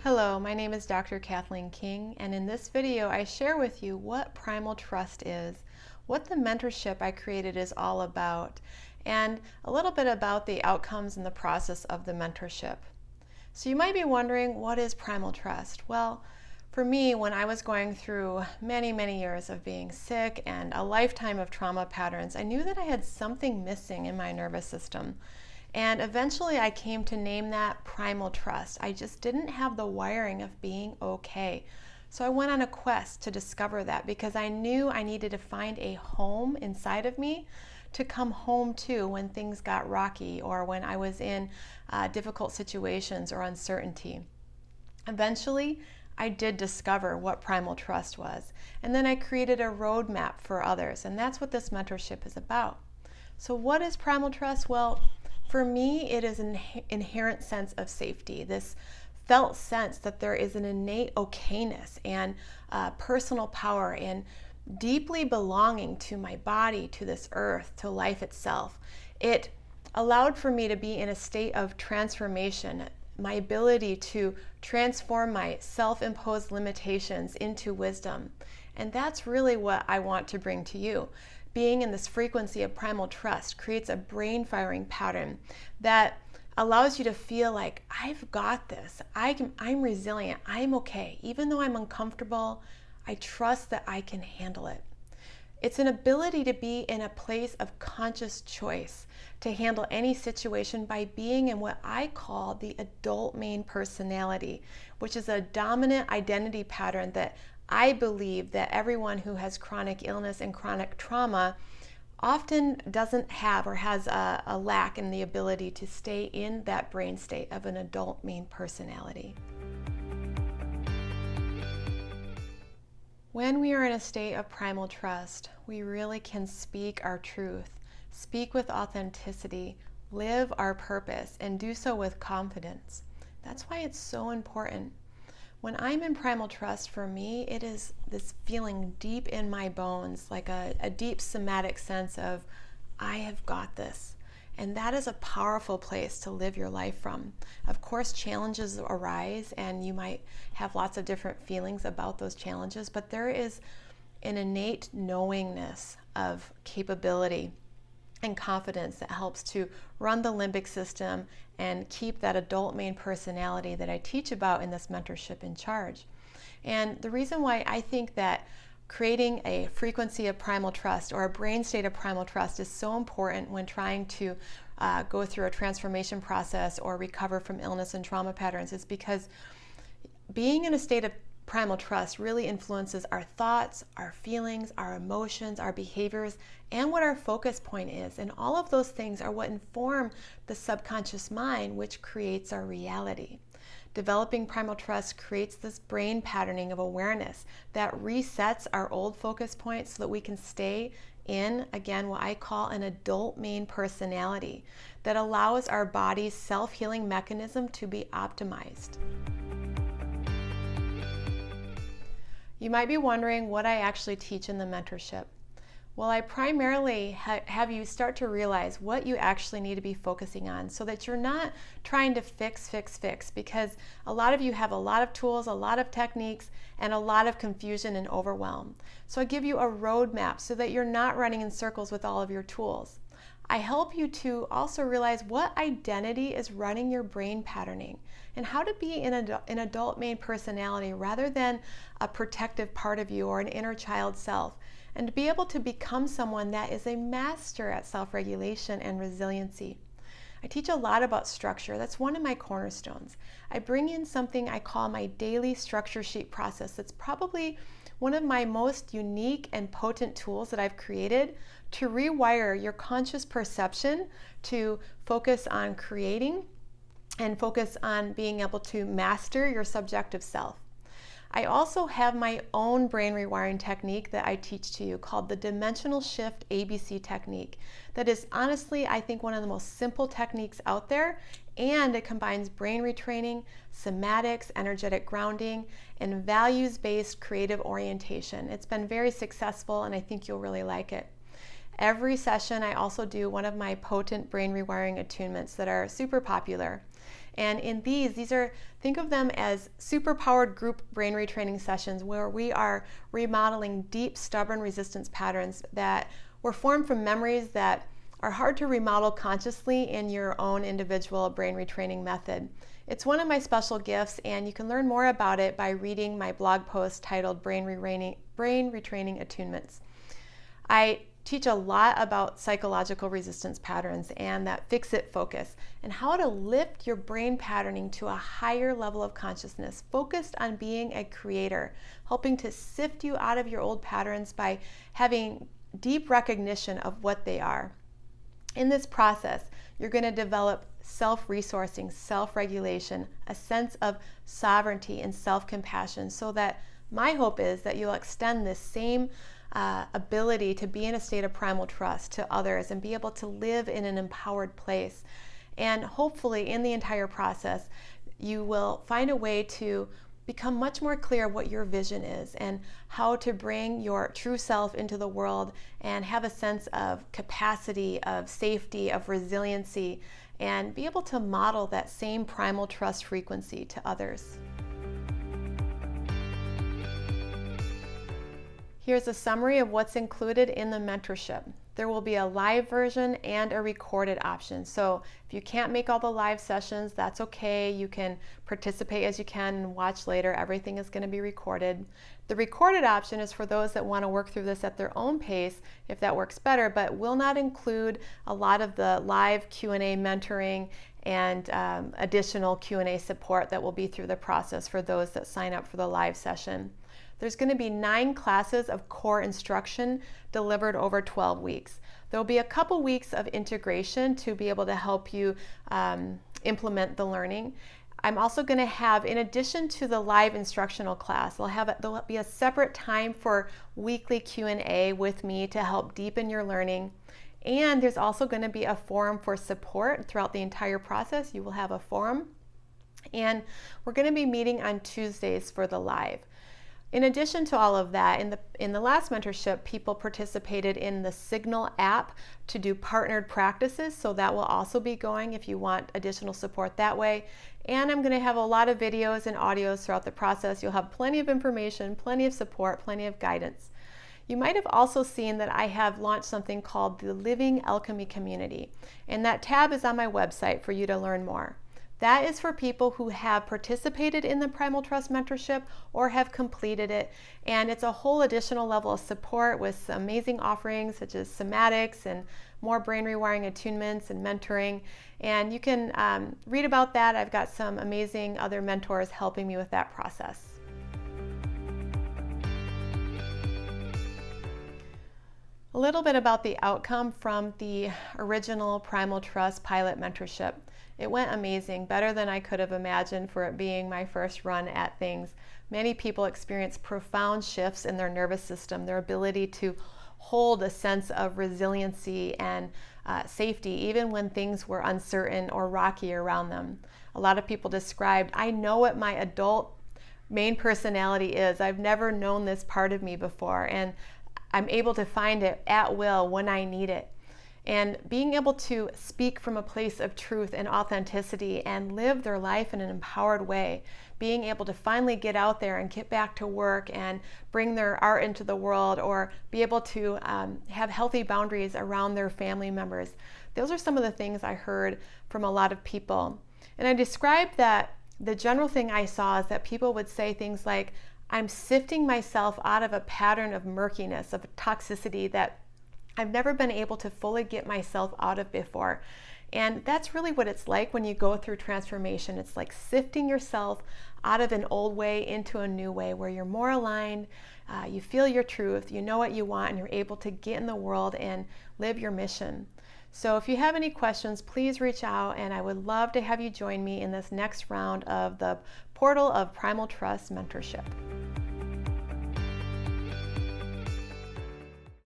Hello, my name is Dr. Kathleen King, and in this video I share with you what Primal Trust is, what the mentorship I created is all about, and a little bit about the outcomes and the process of the mentorship. So you might be wondering, what is Primal Trust? Well, for me, when I was going through many years of being sick and a lifetime of trauma patterns, I knew that I had something missing in my nervous system. And eventually I came to name that Primal Trust. I just didn't have the wiring of being okay. So I went on a quest to discover that because I knew I needed to find a home inside of me to come home to when things got rocky or when I was in difficult situations or uncertainty. Eventually, I did discover what Primal Trust was. And then I created a roadmap for others. And that's what this mentorship is about. So what is Primal Trust? Well, for me, it is an inherent sense of safety, this felt sense that there is an innate okayness and personal power in deeply belonging to my body, to this earth, to life itself. It allowed for me to be in a state of transformation, my ability to transform my self-imposed limitations into wisdom. And that's really what I want to bring to you. Being in this frequency of primal trust creates a brain firing pattern that allows you to feel like, I've got this, I'm resilient, I'm okay. Even though I'm uncomfortable, I trust that I can handle it. It's an ability to be in a place of conscious choice to handle any situation by being in what I call the adult main personality, which is a dominant identity pattern that I believe that everyone who has chronic illness and chronic trauma often doesn't have or has a lack in the ability to stay in that brain state of an adult main personality. When we are in a state of primal trust, we really can speak our truth, speak with authenticity, live our purpose, and do so with confidence. That's why it's so important. When I'm in primal trust, for me, it is this feeling deep in my bones, like a deep somatic sense of, I have got this. And that is a powerful place to live your life from. Of course, challenges arise and you might have lots of different feelings about those challenges, but there is an innate knowingness of capability and confidence that helps to run the limbic system and keep that adult main personality that I teach about in this mentorship in charge. And the reason why I think that creating a frequency of primal trust or a brain state of primal trust is so important when trying to go through a transformation process or recover from illness and trauma patterns is because being in a state of primal trust really influences our thoughts, our feelings, our emotions, our behaviors, and what our focus point is. And all of those things are what inform the subconscious mind, which creates our reality. Developing primal trust creates this brain patterning of awareness that resets our old focus points so that we can stay in, again, what I call an adult main personality that allows our body's self-healing mechanism to be optimized. You might be wondering what I actually teach in the mentorship. Well, I primarily have you start to realize what you actually need to be focusing on so that you're not trying to fix, because a lot of you have a lot of tools, a lot of techniques, and a lot of confusion and overwhelm. So I give you a roadmap so that you're not running in circles with all of your tools. I help you to also realize what identity is running your brain patterning and how to be an adult main personality rather than a protective part of you or an inner child self, and to be able to become someone that is a master at self-regulation and resiliency. I teach a lot about structure. That's one of my cornerstones. I bring in something I call my daily structure sheet process. That's probably one of my most unique and potent tools that I've created to rewire your conscious perception to focus on creating and focus on being able to master your subjective self. I also have my own brain rewiring technique that I teach to you called the Dimensional Shift ABC technique. That is honestly, I think, one of the most simple techniques out there, and it combines brain retraining, somatics, energetic grounding, and values-based creative orientation. It's been very successful and I think you'll really like it. Every session I also do one of my potent brain rewiring attunements that are super popular. And in these are, think of them as superpowered group brain retraining sessions where we are remodeling deep, stubborn resistance patterns that were formed from memories that are hard to remodel consciously in your own individual brain retraining method. It's one of my special gifts, and you can learn more about it by reading my blog post titled Brain Retraining Attunements. I teach a lot about psychological resistance patterns and that fix-it focus, and how to lift your brain patterning to a higher level of consciousness, focused on being a creator, helping to sift you out of your old patterns by having deep recognition of what they are. In this process, you're going to develop self-resourcing, self-regulation, a sense of sovereignty and self-compassion, so that my hope is that you'll extend this same ability to be in a state of primal trust to others and be able to live in an empowered place. And hopefully in the entire process, you will find a way to become much more clear what your vision is and how to bring your true self into the world and have a sense of capacity, of safety, of resiliency, and be able to model that same primal trust frequency to others. Here's a summary of what's included in the mentorship. There will be a live version and a recorded option. So if you can't make all the live sessions, that's okay. You can participate as you can and watch later. Everything is going to be recorded. The recorded option is for those that want to work through this at their own pace, if that works better, but will not include a lot of the live Q&A mentoring and additional Q&A support that will be through the process for those that sign up for the live session. There's going to be 9 classes of core instruction delivered over 12 weeks. There'll be a couple weeks of integration to be able to help you implement the learning. I'm also going to have, in addition to the live instructional class, there'll be a separate time for weekly Q&A with me to help deepen your learning. And there's also going to be a forum for support throughout the entire process. You will have a forum. And we're going to be meeting on Tuesdays for the live. In addition to all of that, in the last mentorship, people participated in the Signal app to do partnered practices, so that will also be going if you want additional support that way. And I'm going to have a lot of videos and audios throughout the process. You'll have plenty of information, plenty of support, plenty of guidance. You might have also seen that I have launched something called the Living Alchemy Community, and that tab is on my website for you to learn more. That is for people who have participated in the Primal Trust mentorship or have completed it, and it's a whole additional level of support with some amazing offerings such as somatics and more brain rewiring attunements and mentoring. And you can read about that. I've got some amazing other mentors helping me with that process. A little bit about the outcome from the original Primal Trust pilot mentorship. It went amazing, better than I could have imagined for it being my first run at things. Many people experienced profound shifts in their nervous system, their ability to hold a sense of resiliency and safety, even when things were uncertain or rocky around them. A lot of people described, I know what my adult main personality is. I've never known this part of me before, and I'm able to find it at will when I need it. And being able to speak from a place of truth and authenticity and live their life in an empowered way, being able to finally get out there and get back to work and bring their art into the world, or be able to have healthy boundaries around their family members. Those are some of the things I heard from a lot of people. And I described that the general thing I saw is that people would say things like, I'm sifting myself out of a pattern of murkiness, of toxicity that I've never been able to fully get myself out of before. And that's really what it's like when you go through transformation. It's like sifting yourself out of an old way into a new way where you're more aligned, you feel your truth, you know what you want, and you're able to get in the world and live your mission. So if you have any questions, please reach out, and I would love to have you join me in this next round of the Portal of Primal Trust mentorship.